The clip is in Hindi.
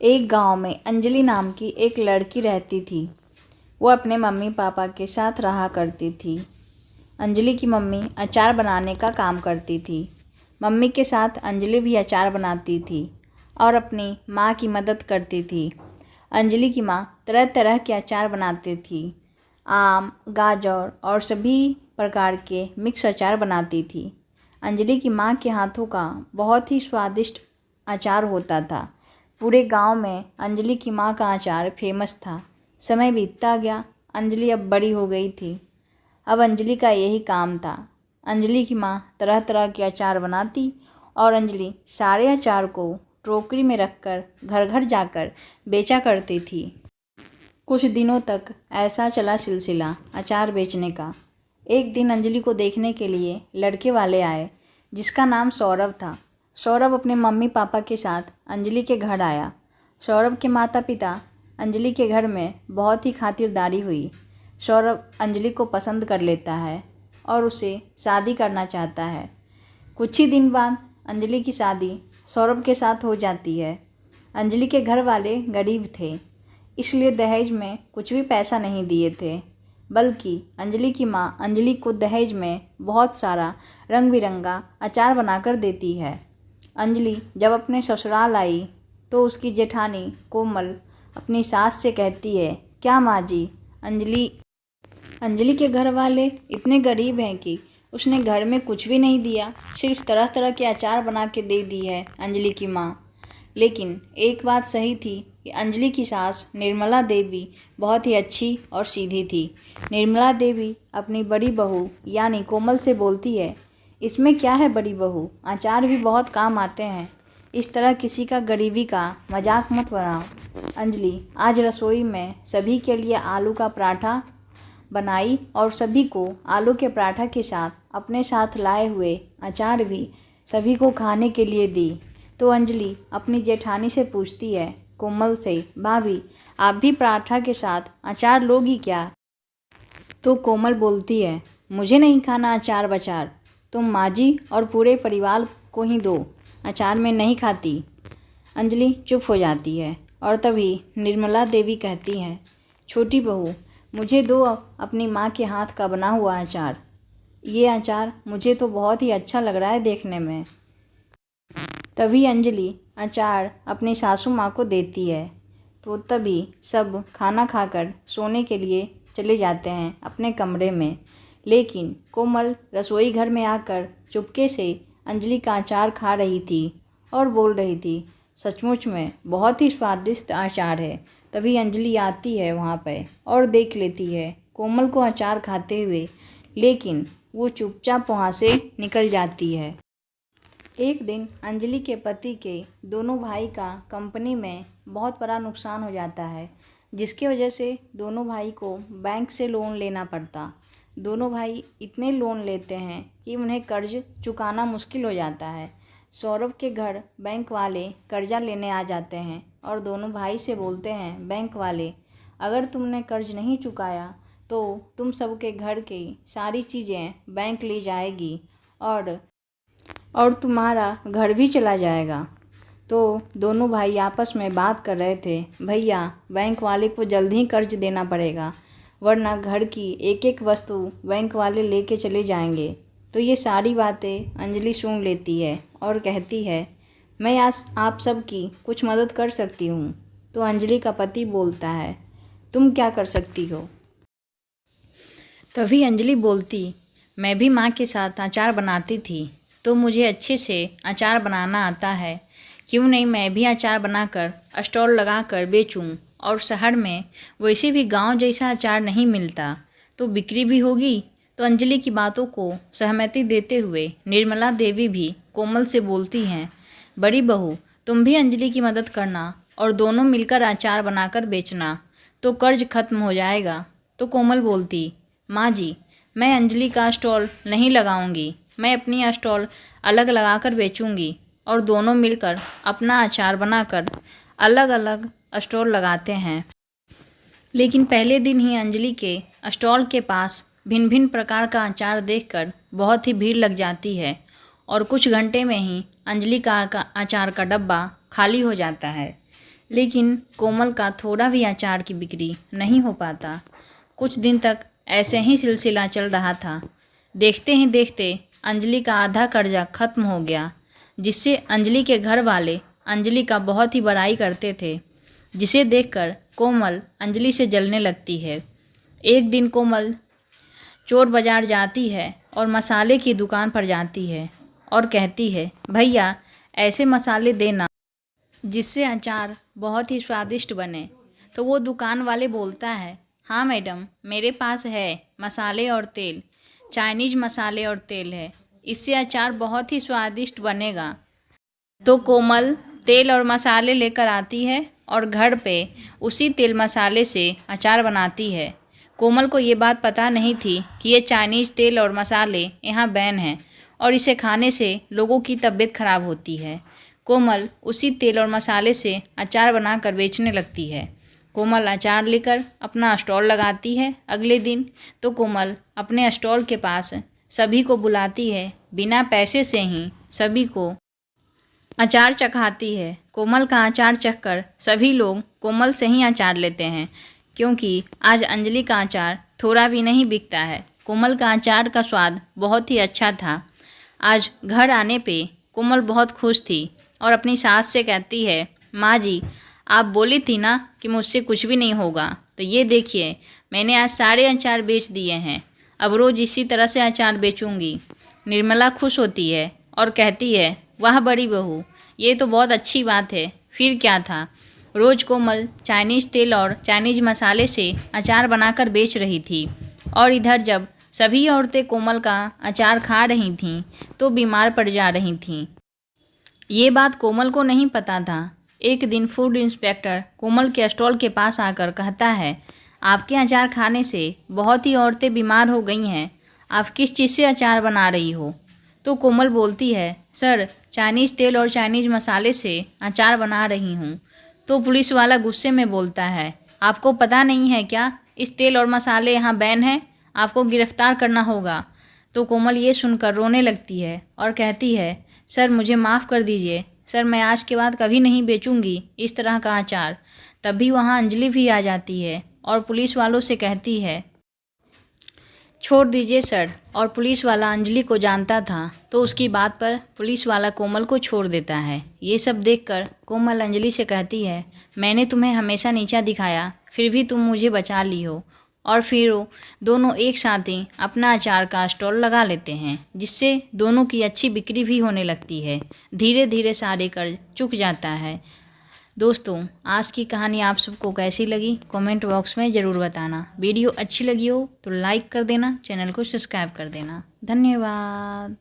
एक गांव में अंजलि नाम की एक लड़की रहती थी। वो अपने मम्मी पापा के साथ रहा करती थी। अंजलि की मम्मी अचार बनाने का काम करती थी। मम्मी के साथ अंजलि भी अचार बनाती थी और अपनी माँ की मदद करती थी। अंजलि की माँ तरह तरह के अचार बनाती थी। आम, गाजर और सभी प्रकार के मिक्स अचार बनाती थी। अंजलि की माँ के हाथों का बहुत ही स्वादिष्ट अचार होता था। पूरे गांव में अंजलि की माँ का अचार फेमस था। समय बीतता गया। अंजलि अब बड़ी हो गई थी। अब अंजलि का यही काम था। अंजलि की माँ तरह तरह के अचार बनाती और अंजलि सारे अचार को टोकरी में रखकर घर घर जाकर बेचा करती थी। कुछ दिनों तक ऐसा चला सिलसिला अचार बेचने का। एक दिन अंजलि को देखने के लिए लड़के वाले आए, जिसका नाम सौरभ था। सौरभ अपने मम्मी पापा के साथ अंजलि के घर आया। सौरभ के माता पिता अंजलि के घर में बहुत ही खातिरदारी हुई। सौरभ अंजलि को पसंद कर लेता है और उसे शादी करना चाहता है। कुछ ही दिन बाद अंजलि की शादी सौरभ के साथ हो जाती है। अंजलि के घर वाले गरीब थे, इसलिए दहेज में कुछ भी पैसा नहीं दिए थे, बल्कि अंजलि की माँ अंजलि को दहेज में बहुत सारा रंग बिरंगा अचार बनाकर देती है। अंजलि जब अपने ससुराल आई तो उसकी जेठानी कोमल अपनी सास से कहती है, क्या माँ जी, अंजलि के घर वाले इतने गरीब हैं कि उसने घर में कुछ भी नहीं दिया, सिर्फ तरह तरह के अचार बना के दे दी है अंजलि की माँ। लेकिन एक बात सही थी कि अंजलि की सास निर्मला देवी बहुत ही अच्छी और सीधी थी। निर्मला देवी अपनी बड़ी बहू यानी कोमल से बोलती है, इसमें क्या है बड़ी बहू, अचार भी बहुत काम आते हैं। इस तरह किसी का गरीबी का मजाक मत बनाओ। अंजलि आज रसोई में सभी के लिए आलू का पराठा बनाई और सभी को आलू के पराठा के साथ अपने साथ लाए हुए अचार भी सभी को खाने के लिए दी। तो अंजलि अपनी जेठानी से पूछती है कोमल से, भाभी आप भी पराठा के साथ अचार लोगी क्या? तो कोमल बोलती है, मुझे नहीं खाना अचार बचार, तुम माँ जी और पूरे परिवार को ही दो, अचार में नहीं खाती। अंजलि चुप हो जाती है और तभी निर्मला देवी कहती है, छोटी बहू मुझे दो अपनी माँ के हाथ का बना हुआ अचार। ये अचार मुझे तो बहुत ही अच्छा लग रहा है देखने में। तभी अंजलि अचार अपनी सासू माँ को देती है। तो तभी सब खाना खाकर सोने के लिए चले जाते हैं अपने कमरे में। लेकिन कोमल रसोई घर में आकर चुपके से अंजलि का अचार खा रही थी और बोल रही थी, सचमुच में बहुत ही स्वादिष्ट अचार है। तभी अंजलि आती है वहाँ पे और देख लेती है कोमल को अचार खाते हुए, लेकिन वो चुपचाप वहाँ से निकल जाती है। एक दिन अंजलि के पति के दोनों भाई का कंपनी में बहुत बड़ा नुकसान हो जाता है, जिसकी वजह से दोनों भाई को बैंक से लोन लेना पड़ता। दोनों भाई इतने लोन लेते हैं कि उन्हें कर्ज चुकाना मुश्किल हो जाता है। सौरभ के घर बैंक वाले कर्जा लेने आ जाते हैं और दोनों भाई से बोलते हैं, बैंक वाले अगर तुमने कर्ज नहीं चुकाया तो तुम सबके घर की सारी चीज़ें बैंक ले जाएगी और तुम्हारा घर भी चला जाएगा। तो दोनों भाई आपस में बात कर रहे थे, भैया बैंक वाले को जल्द ही कर्ज देना पड़ेगा, वरना घर की एक एक वस्तु बैंक वाले लेके चले जाएंगे। तो ये सारी बातें अंजलि सुन लेती है और कहती है, मैं आज आप सब की कुछ मदद कर सकती हूँ। तो अंजलि का पति बोलता है, तुम क्या कर सकती हो? तभी अंजलि बोलती, मैं भी माँ के साथ अचार बनाती थी, तो मुझे अच्छे से अचार बनाना आता है। क्यों नहीं मैं भी अचार बनाकर स्टॉल लगाकर बेचूं, और शहर में वैसे भी गांव जैसा अचार नहीं मिलता, तो बिक्री भी होगी। तो अंजलि की बातों को सहमति देते हुए निर्मला देवी भी कोमल से बोलती हैं, बड़ी बहू तुम भी अंजलि की मदद करना और दोनों मिलकर अचार बनाकर बेचना, तो कर्ज खत्म हो जाएगा। तो कोमल बोलती, माँ जी मैं अंजलि का स्टॉल नहीं लगाऊंगी, मैं अपनी स्टॉल अलग लगाकर बेचूंगी और दोनों मिलकर अपना अचार बनाकर अलग अलग स्टॉल लगाते हैं। लेकिन पहले दिन ही अंजलि के स्टॉल के पास भिन्न भिन्न प्रकार का अचार देखकर बहुत ही भीड़ लग जाती है और कुछ घंटे में ही अंजलि का अचार का डब्बा खाली हो जाता है। लेकिन कोमल का थोड़ा भी अचार की बिक्री नहीं हो पाता। कुछ दिन तक ऐसे ही सिलसिला चल रहा था। देखते ही देखते अंजलि का आधा कर्जा खत्म हो गया, जिससे अंजलि के घर वाले अंजलि का बहुत ही बड़ाई करते थे, जिसे देखकर कोमल अंजलि से जलने लगती है। एक दिन कोमल चोर बाज़ार जाती है और मसाले की दुकान पर जाती है और कहती है, भैया ऐसे मसाले देना जिससे अचार बहुत ही स्वादिष्ट बने। तो वो दुकान वाले बोलता है, हाँ मैडम, मेरे पास है मसाले और तेल, चाइनीज मसाले और तेल है, इससे अचार बहुत ही स्वादिष्ट बनेगा। तो कोमल तेल और मसाले लेकर आती है और घर पे उसी तेल मसाले से अचार बनाती है। कोमल को ये बात पता नहीं थी कि ये चाइनीज़ तेल और मसाले यहाँ बैन हैं और इसे खाने से लोगों की तबीयत खराब होती है। कोमल उसी तेल और मसाले से अचार बनाकर बेचने लगती है। कोमल अचार लेकर अपना स्टॉल लगाती है। अगले दिन तो कोमल अपने स्टॉल के पास सभी को बुलाती है, बिना पैसे से ही सभी को अचार चखाती है। कोमल का अचार चखकर सभी लोग कोमल से ही अचार लेते हैं, क्योंकि आज अंजलि का अचार थोड़ा भी नहीं बिकता है। कोमल का अचार का स्वाद बहुत ही अच्छा था। आज घर आने पे कोमल बहुत खुश थी और अपनी सास से कहती है, माँ जी, आप बोली थी ना कि मुझसे कुछ भी नहीं होगा, तो ये देखिए मैंने आज सारे अचार बेच दिए हैं, अब रोज़ इसी तरह से अचार बेचूंगी। निर्मला खुश होती है और कहती है, वाह बड़ी बहू, ये तो बहुत अच्छी बात है, फिर क्या था। रोज़ कोमल चाइनीज़ तेल और चाइनीज़ मसाले से अचार बनाकर बेच रही थी और इधर जब सभी औरतें कोमल का अचार खा रही थीं तो बीमार पड़ जा रही थीं। ये बात कोमल को नहीं पता था। एक दिन फूड इंस्पेक्टर कोमल के स्टॉल के पास आकर कहता है, आपके अचार खाने से बहुत ही औरतें बीमार हो गई हैं, आप किस चीज़ से अचार बना रही हो। तो कोमल बोलती है, सर चाइनीज़ तेल और चाइनीज़ मसाले से अचार बना रही हूँ। तो पुलिस वाला गुस्से में बोलता है, आपको पता नहीं है क्या, इस तेल और मसाले यहाँ बैन है, आपको गिरफ्तार करना होगा। तो कोमल ये सुनकर रोने लगती है और कहती है, सर मुझे माफ़ कर दीजिए, सर मैं आज के बाद कभी नहीं बेचूंगी इस तरह का अचार। तभी वहाँ अंजलि भी आ जाती है और पुलिस वालों से कहती है, छोड़ दीजिए सर। और पुलिस वाला अंजलि को जानता था, तो उसकी बात पर पुलिस वाला कोमल को छोड़ देता है। ये सब देखकर कोमल अंजलि से कहती है, मैंने तुम्हें हमेशा नीचा दिखाया, फिर भी तुम मुझे बचा ली हो। और फिर वो दोनों एक साथ ही अपना अचार का स्टॉल लगा लेते हैं, जिससे दोनों की अच्छी बिक्री भी होने लगती है। धीरे धीरे सारे कर्ज चुक जाता है। दोस्तों, आज की कहानी आप सबको कैसी लगी कमेंट बॉक्स में ज़रूर बताना। वीडियो अच्छी लगी हो तो लाइक कर देना, चैनल को सब्सक्राइब कर देना। धन्यवाद।